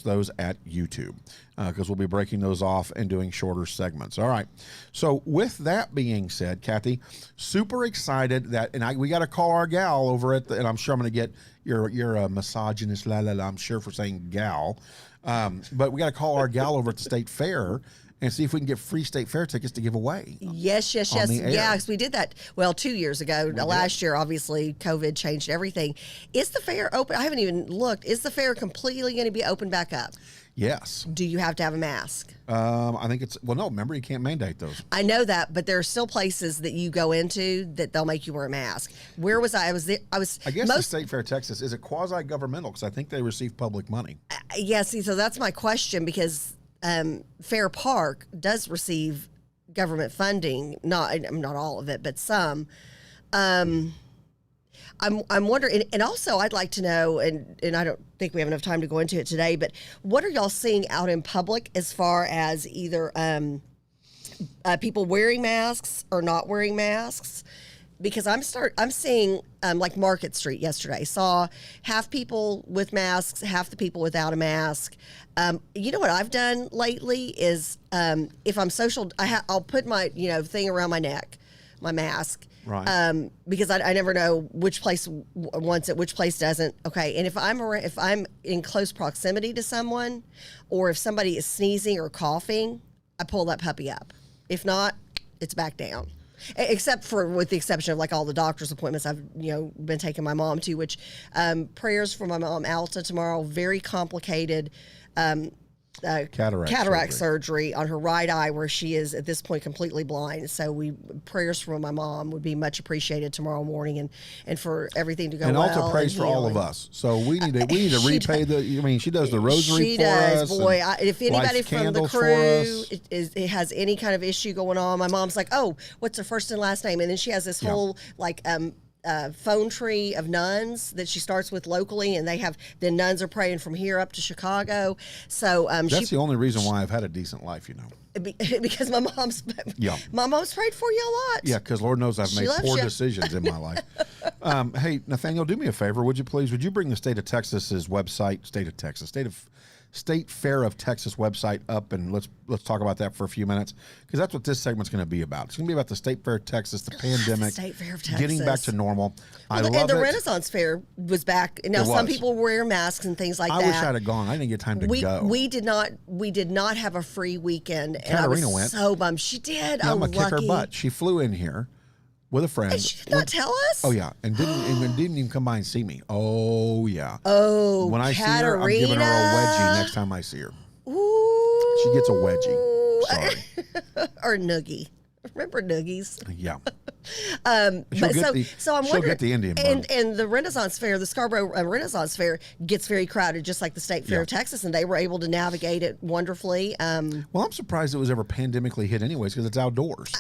those at YouTube because we'll be breaking those off and doing shorter segments. All right. So with that being said, Kathy, super excited that, and we got to call our gal over at the, and I'm sure I'm going to get you're a misogynist, I'm sure, for saying gal, but we got to call our gal over at the state fair and see if we can get free state fair tickets to give away. Yes. Yeah, because we did that, 2 years ago. Last year, obviously, COVID changed everything. Is the fair open? I haven't even looked. Is the fair completely going to be open back up? Yes. Do you have to have a mask? I think no, remember, you can't mandate those. I know that, but there are still places that you go into that they'll make you wear a mask. Where was I? I guess the State Fair Texas, is it quasi-governmental? Because I think they receive public money. See, so that's my question, because Fair Park does receive government funding, not all of it, but some. I'm wondering, and also I'd like to know, and I don't think we have enough time to go into it today, but what are y'all seeing out in public as far as either people wearing masks or not wearing masks? Because I'm seeing like Market Street yesterday, saw half people with masks, half the people without a mask. You know what I've done lately is if I'm social, I'll put my thing around my neck, my mask. Right. Because I never know which place wants it, which place doesn't. Okay. And if I'm in close proximity to someone, or if somebody is sneezing or coughing, I pull that puppy up. If not, it's back down. With the exception of like all the doctor's appointments I've been taking my mom to, which prayers for my mom Alta tomorrow. Very complicated. Cataract surgery on her right eye, where she is at this point completely blind. So prayers for my mom would be much appreciated tomorrow morning, and for everything to go well. And Alta prays for all of us. So we need to repay she does the rosary for us. Boy, if anybody from the crew it has any kind of issue going on, my mom's like, oh, what's her first and last name? And then she has this whole phone tree of nuns that she starts with locally, and the nuns are praying from here up to Chicago. So that's the only reason why I've had a decent life, because my mom's prayed for you a lot. Yeah, because Lord knows I've made poor decisions in my life. Hey, Nathaniel, do me a favor, would you bring the State of Texas's website, State Fair of Texas website up, and let's talk about that for a few minutes, because that's what this segment's going to be about. It's going to be about the State Fair of Texas, the pandemic, State Fair of Texas, getting back to normal. I love and the it. Renaissance Fair was back. Now some people wear masks and things like that. I wish I'd have gone. I didn't get time to go. We did not have a free weekend. Katarina went. So bummed. She did. Yeah, I'm gonna kick her butt. She flew in here with a friend. And she did not tell us? Oh, yeah. And didn't even come by and see me. Oh, yeah. Oh, when I Katarina. see her, I'm giving her a wedgie next time I see her. Ooh. She gets a wedgie. Sorry. Or a noogie. Remember noogies? Yeah. I'm wondering, she'll get the Indian one. And the Renaissance Fair, the Scarborough Renaissance Fair, gets very crowded, just like the State Fair of Texas, and they were able to navigate it wonderfully. Well, I'm surprised it was ever pandemically hit anyways, because it's outdoors.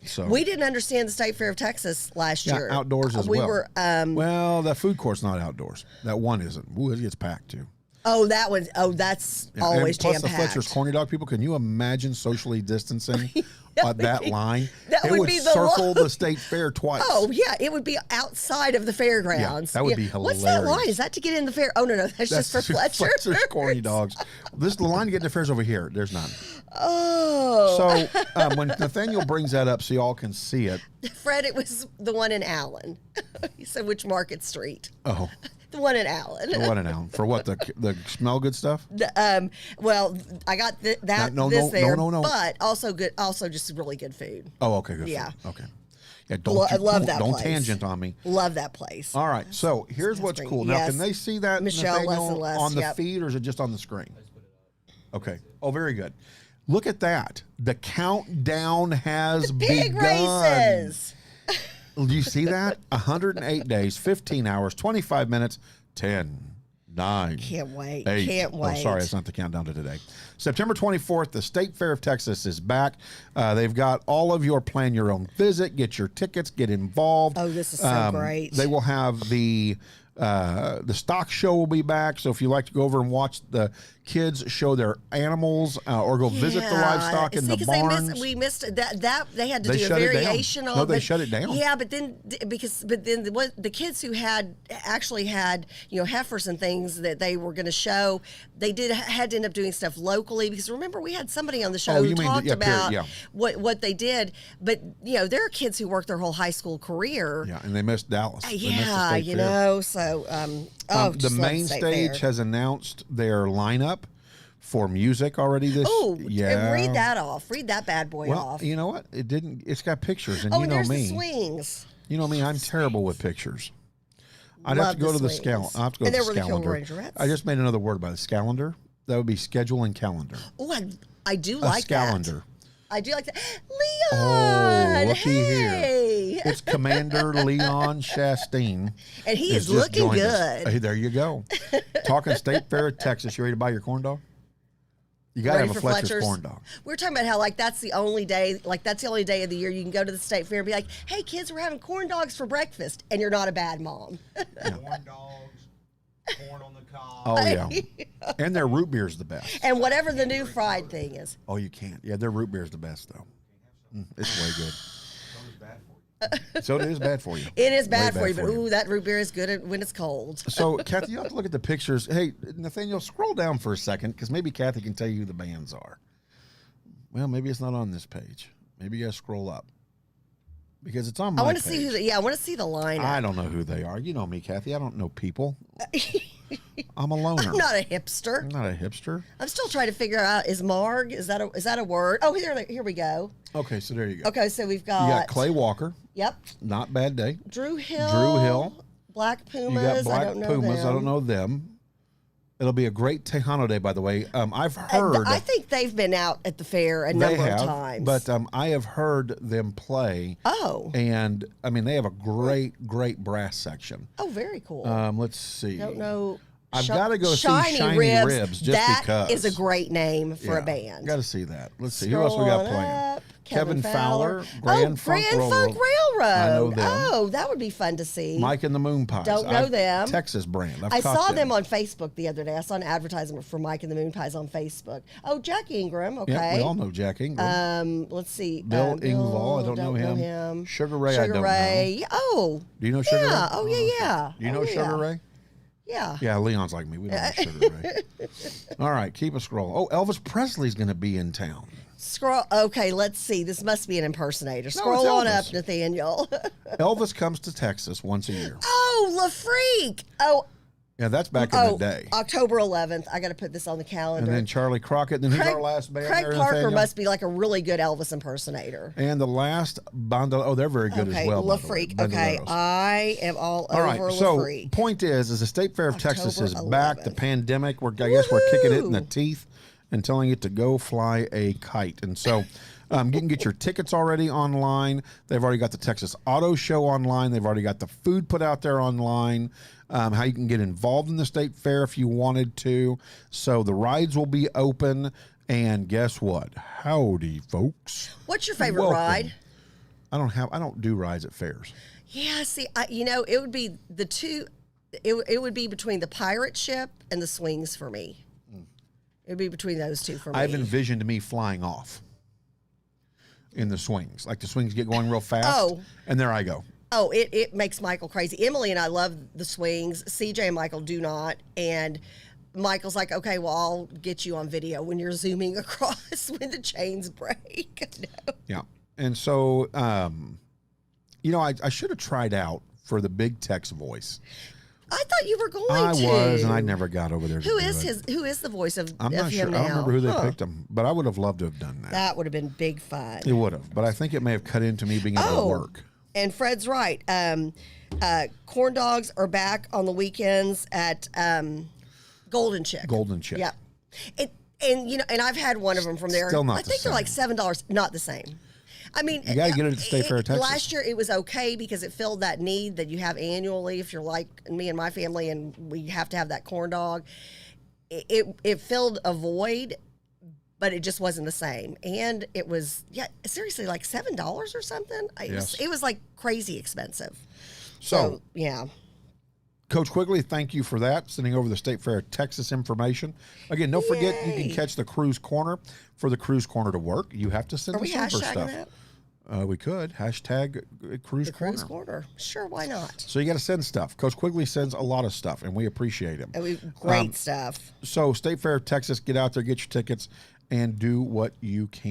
So we didn't understand the State Fair of Texas last year. Outdoors as well. Well, that food court's not outdoors. That one isn't. Ooh, it gets packed too. Oh, that one. Oh, that's always jam-packed. Plus the Fletcher's Corny Dog people. Can you imagine socially distancing that line? That would be circle the State Fair twice. Oh, yeah. It would be outside of the fairgrounds. Yeah, that would be hilarious. What's that line? Is that to get in the fair? Oh, no. That's just for Fletcher. Fletcher's Corny Dogs. The line to get in the fair is over here. There's none. Oh. So when Nathaniel brings that up so y'all can see it. Fred, it was the one in Allen. He said, which Market Street? Oh. The one in Allen. The one in Allen. For what? The smell good stuff? Well, I got there. But also good. Also just really good food. Oh, okay. Good yeah. Food. Okay. Yeah, I love that Don't place. tangent on me. Love that place. All right. So here's what's cool. Now, can they see that, Michelle, Nathaniel, on the yep. feed, or is it just on the screen? Okay. Oh, very good. Look at that. The countdown has begun. Big races. Do you see that? 108 days, 15 hours, 25 minutes, 10, 9. Can't wait. 8. Can't wait. Oh, sorry, it's not the countdown to today. September 24th, the State Fair of Texas is back. They've got all of your plan your own visit, get your tickets, get involved. Oh, this is so great. They will have the The stock show will be back. So if you like to go over and watch the kids show their animals or go visit the livestock in the barns. We missed that they had to They do a shut it down. variation on. No, they shut it down. Yeah, but then the kids who had heifers and things that they were going to show, they had to end up doing stuff locally, because remember we had somebody on the show who talked about what they did. But there are kids who worked their whole high school career. Yeah, and they missed Dallas. They missed the state fair. So the main stage has announced their lineup for music already this. Oh, yeah. Read that off. Read that bad boy off. You know what? It didn't. It's got pictures, and and you know there's me. The swings. You know me. I'm terrible with pictures. I'd have to go to the scale. I have to go to the calendar. I just made another word by the calendar. That would be schedule and calendar. Oh, I do like that. Calendar. I do like that. Leon! Oh, looky here. It's Commander Leon Chastain. And he is looking good. Hey, there you go. Talking State Fair of Texas. You ready to buy your corn dog? You got to have a Fletcher's corn dog. We were talking about how, that's the only day, that's the only day of the year you can go to the State Fair and be like, hey, kids, we're having corn dogs for breakfast. And you're not a bad mom. Corn dogs, corn on the cob. Oh, yeah. And their root beer is the best. And whatever the new fried thing is. Oh, you can't. Yeah, their root beer is the best, though. It's way good. So it is bad for you. It is bad for you, but ooh, that root beer is good when it's cold. So, Kathy, you have to look at the pictures. Hey, Nathaniel, scroll down for a second, because maybe Kathy can tell you who the bands are. Well, maybe it's not on this page. Maybe you got to scroll up, because it's on my page. I want to see who. I want to see the lineup. I don't know who they are. You know me, Kathy. I don't know people. I'm a loner. I'm not a hipster. I'm not a hipster. I'm still trying to figure out, is Marg, is that a word? Oh, here we go. Okay, so there you go. Okay, so we've got... You got Clay Walker. Yep. Not bad day. Drew Hill. Black Pumas. You got Black I don't know Pumas. them. I don't know them. It'll be a great Tejano day, by the way. I've heard... I think they've been out at the fair a number of times. But I have heard them play. Oh. And, I mean, they have a great brass section. Oh, very cool. Let's see. Don't know... I've got to go see Shiny Ribs just because. That is a great name for a band. Got to see that. Let's see. Who else we got playing? Kevin Fowler, Grand Funk Railroad. I know them. Oh, that would be fun to see. Mike and the Moon Pies. Don't know them. Texas brand. I saw them on Facebook the other day. I saw an advertisement for Mike and the Moon Pies on Facebook. Oh, Jack Ingram. Okay. Yeah, we all know Jack Ingram. Let's see. Bill Engvall. I don't know him. Sugar Ray. I don't know. Oh. Do you know Sugar Ray? Oh, yeah. Do you know Sugar Ray? Yeah. Yeah, Leon's like me. We don't know Sugar Ray. All right, keep a scroll. Oh, Elvis Presley's going to be in town. Scroll. Okay, let's see. This must be an impersonator. Scroll on up, Nathaniel. Elvis comes to Texas once a year. Oh, La Freak. Oh. Yeah, that's back in the day. October 11th. I got to put this on the calendar. And then Charlie Crockett. Then who's our last band? Craig Parker must be like a really good Elvis impersonator. And the last banda. Oh, they're very good as well. La Freak. Okay, I am all over La Freak. So point is the State Fair of Texas is back. The pandemic. I guess we're kicking it in the teeth and telling it to go fly a kite. And so you can get your tickets already online. They've already got the Texas Auto Show online. They've already got the food put out there online. How you can get involved in the State Fair if you wanted to. So the rides will be open. And guess what? Howdy, folks. What's your favorite ride? I don't do rides at fairs. Yeah, see, it would be the two. It would be between the pirate ship and the swings for me. It would be between those two for me. I've envisioned me flying off in the swings. Like the swings get going real fast. Oh. And there I go. Oh, it makes Michael crazy. Emily and I love the swings. CJ and Michael do not. And Michael's like, okay, well, I'll get you on video when you're zooming across when the chains break. No. Yeah. And so, I should have tried out for the Big Tex voice. I thought you were going to. I was, and I never got over there. Who is the voice of I'm not sure. now? I don't remember who they picked him, but I would have loved to have done that. That would have been big fun. It would have, but I think it may have cut into me being able to work. And Fred's right. Corn dogs are back on the weekends at Golden Chick. Golden Chick. Yeah. And I've had one of them from there. Still not I think they're like $7. Not the same. I mean, you got to get it at State Fair, Texas. Last year it was okay because it filled that need that you have annually. If you're like me and my family, and we have to have that corn dog, it filled a void, but it just wasn't the same. And it was seriously like $7 or something. It was like crazy expensive. So yeah. Coach Quigley, thank you for that. Sending over the State Fair Texas information. Again, don't forget you can catch the Cruise Corner. For the Cruise Corner to work, you have to send Are we the super hashtagging stuff. that? We could hashtag Cruise The Corner. Cruise Corner. Sure, why not? So you got to send stuff. Coach Quigley sends a lot of stuff, and we appreciate him. Great stuff. So State Fair Texas, get out there, get your tickets, and do what you can.